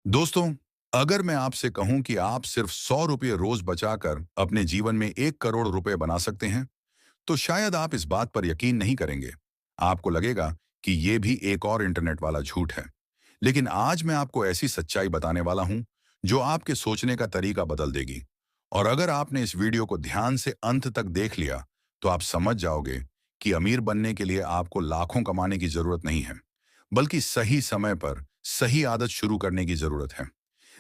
दोस्तों, अगर मैं आपसे कहूं कि आप सिर्फ 100 रुपये रोज बचाकर अपने जीवन में 1 करोड़ रुपए बना सकते हैं, तो शायद आप इस बात पर यकीन नहीं करेंगे। आपको लगेगा कि ये भी एक और इंटरनेट वाला झूठ है। लेकिन आज मैं आपको ऐसी सच्चाई बताने वाला हूं, जो आपके सोचने का तरीका बदल देगी। और अगर आपने इस वीडियो को ध्यान से अंत तक देख लिया, तो आप समझ जाओगे कि अमीर बनने के लिए आपको लाखों कमाने की जरूरत नहीं है, बल्कि सही समय पर सही आदत शुरू करने की जरूरत है।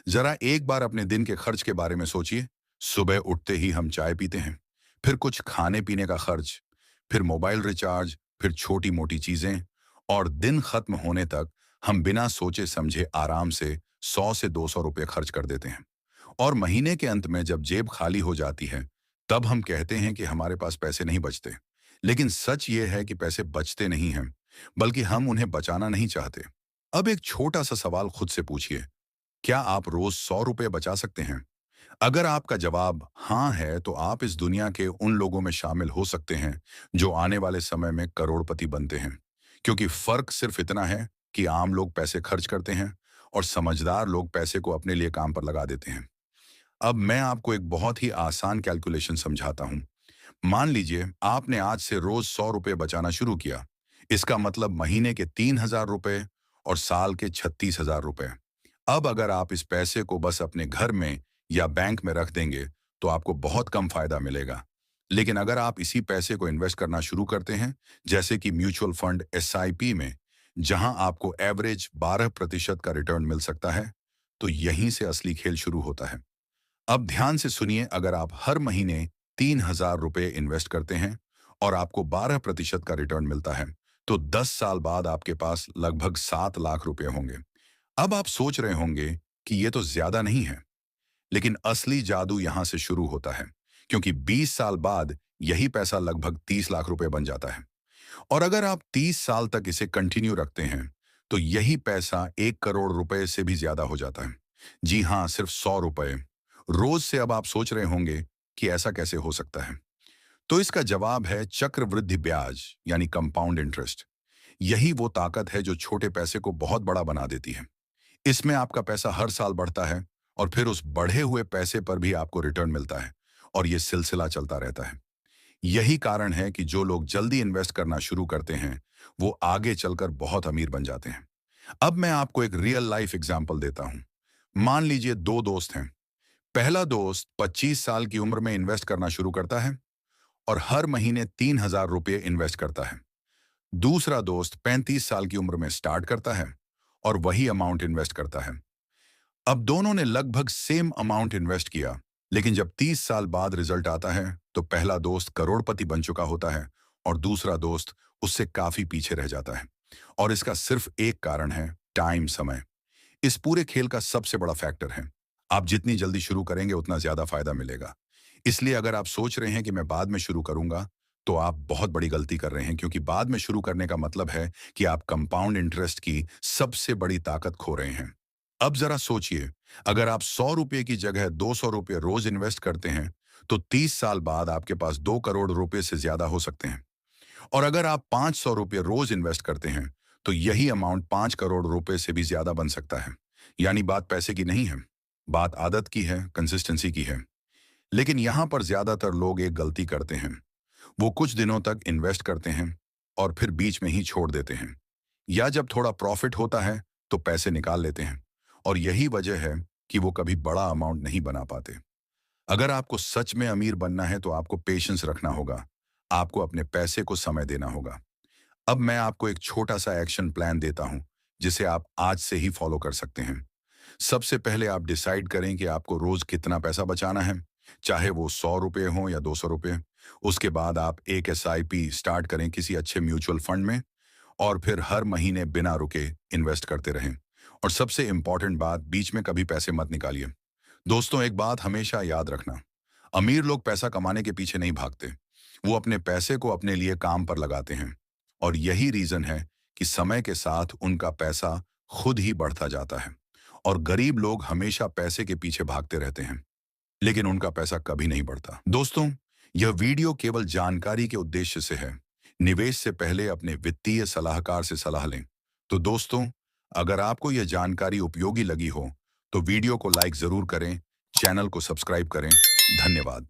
जरा एक बार अपने दिन के खर्च के बारे में सोचिए। सुबह उठते ही हम चाय पीते हैं, फिर कुछ खाने पीने का खर्च, फिर मोबाइल रिचार्ज, फिर छोटी मोटी चीजें, और दिन खत्म होने तक हम बिना सोचे समझे आराम से 100 से 200 रुपये खर्च कर देते हैं। और महीने के अंत में जब जेब खाली हो जाती है, तब हम कहते हैं कि हमारे पास पैसे नहीं बचते। लेकिन सच ये है कि पैसे बचते नहीं हैं, बल्कि हम उन्हें बचाना नहीं चाहते। अब एक छोटा सा सवाल खुद से पूछिए, क्या आप रोज 100 रुपये बचा सकते हैं? अगर आपका जवाब हाँ है, तो आप इस दुनिया के उन लोगों में शामिल हो सकते हैं जो आने वाले समय में करोड़पति बनते हैं। क्योंकि फर्क सिर्फ इतना है कि आम लोग पैसे खर्च करते हैं और समझदार लोग पैसे को अपने लिए काम पर लगा देते हैं। अब मैं आपको एक बहुत ही आसान कैलकुलेशन समझाता हूँ। मान लीजिए आपने आज से रोज 100 रुपये बचाना शुरू किया। इसका मतलब महीने के 3,000 रुपये और साल के 36,000 रुपये। अब अगर आप इस पैसे को बस अपने घर में या बैंक में रख देंगे, तो आपको बहुत कम फायदा मिलेगा। लेकिन अगर आप इसी पैसे को इन्वेस्ट करना शुरू करते हैं, जैसे कि म्यूचुअल फंड एसआईपी में, जहां आपको एवरेज 12% का रिटर्न मिल सकता है, तो यहीं से असली खेल शुरू होता है। अब ध्यान से सुनिए, अगर आप हर महीने 3,000 रुपये इन्वेस्ट करते हैं और आपको 12% का रिटर्न मिलता है, तो 10 साल बाद आपके पास लगभग 7 लाख रुपए होंगे। अब आप सोच रहे होंगे कि ये तो ज्यादा नहीं है, लेकिन असली जादू यहां से शुरू होता है, क्योंकि 20 साल बाद यही पैसा लगभग 30 लाख रुपए बन जाता है। और अगर आप 30 साल तक इसे कंटिन्यू रखते हैं, तो यही पैसा 1 करोड़ रुपए से भी ज्यादा हो जाता है। जी हाँ, सिर्फ 100 रुपए रोज से। अब आप सोच रहे होंगे कि ऐसा कैसे हो सकता है? तो इसका जवाब है चक्रवृद्धि ब्याज, यानी कंपाउंड इंटरेस्ट। यही वो ताकत है जो छोटे पैसे को बहुत बड़ा बना देती है। इसमें आपका पैसा हर साल बढ़ता है, और फिर उस बढ़े हुए पैसे पर भी आपको रिटर्न मिलता है, और ये सिलसिला चलता रहता है। यही कारण है कि जो लोग जल्दी इन्वेस्ट करना शुरू करते हैं, वो आगे चलकर बहुत अमीर बन जाते हैं। अब मैं आपको एक रियल लाइफ एग्जांपल देता हूं। मान लीजिए दो दोस्त हैं। पहला दोस्त 25 साल की उम्र में इन्वेस्ट करना शुरू करता है और हर महीने 3,000 रुपये इन्वेस्ट करता है। दूसरा दोस्त 35 साल की उम्र में स्टार्ट करता है और वही अमाउंट इन्वेस्ट करता है। अब दोनों ने लगभग सेम अमाउंट इन्वेस्ट किया, लेकिन जब 30 साल बाद रिजल्ट आता है, तो पहला दोस्त करोड़पति बन चुका होता है और दूसरा दोस्त उससे काफी पीछे रह जाता है। और इसका सिर्फ एक कारण है, टाइम, समय। इस पूरे खेल का सबसे बड़ा फैक्टर है। आप जितनी जल्दी शुरू करेंगे, उतना ज्यादा फायदा मिलेगा। इसलिए अगर आप सोच रहे हैं कि मैं बाद में शुरू करूंगा, तो आप बहुत बड़ी गलती कर रहे हैं, क्योंकि बाद में शुरू करने का मतलब है कि आप कंपाउंड इंटरेस्ट की सबसे बड़ी ताकत खो रहे हैं। अब जरा सोचिए, अगर आप 100 रुपये की जगह 200 रुपये रोज इन्वेस्ट करते हैं, तो 30 साल बाद आपके पास 2 करोड़ रुपए से ज्यादा हो सकते हैं। और अगर आप 500 रुपये रोज इन्वेस्ट करते हैं, तो यही अमाउंट 5 करोड़ रुपए से भी ज्यादा बन सकता है। यानी बात पैसे की नहीं है, बात आदत की है, कंसिस्टेंसी की है। लेकिन यहां पर ज्यादातर लोग एक गलती करते हैं। वो कुछ दिनों तक इन्वेस्ट करते हैं और फिर बीच में ही छोड़ देते हैं, या जब थोड़ा प्रॉफिट होता है तो पैसे निकाल लेते हैं। और यही वजह है कि वो कभी बड़ा अमाउंट नहीं बना पाते। अगर आपको सच में अमीर बनना है, तो आपको पेशेंस रखना होगा। आपको अपने पैसे को समय देना होगा। अब मैं आपको एक छोटा सा एक्शन प्लान देता हूं, जिसे आप आज से ही फॉलो कर सकते हैं। सबसे पहले आप डिसाइड करें कि आपको रोज कितना पैसा बचाना है, चाहे वो 100 रुपये हो या 200 रुपये। उसके बाद आप एक एसआईपी स्टार्ट करें किसी अच्छे म्यूचुअल फंड में, और फिर हर महीने बिना रुके इन्वेस्ट करते रहें। और सबसे इंपॉर्टेंट बात, बीच में कभी पैसे मत निकालिए। दोस्तों, एक बात हमेशा याद रखना, अमीर लोग पैसा कमाने के पीछे नहीं भागते, वो अपने पैसे को अपने लिए काम पर लगाते हैं। और यही रीजन है कि समय के साथ उनका पैसा खुद ही बढ़ता जाता है। और गरीब लोग हमेशा पैसे के पीछे भागते रहते हैं, लेकिन उनका पैसा कभी नहीं बढ़ता। दोस्तों, यह वीडियो केवल जानकारी के उद्देश्य से है। निवेश से पहले अपने वित्तीय सलाहकार से सलाह लें। तो दोस्तों, अगर आपको यह जानकारी उपयोगी लगी हो, तो वीडियो को लाइक जरूर करें, चैनल को सब्सक्राइब करें। धन्यवाद।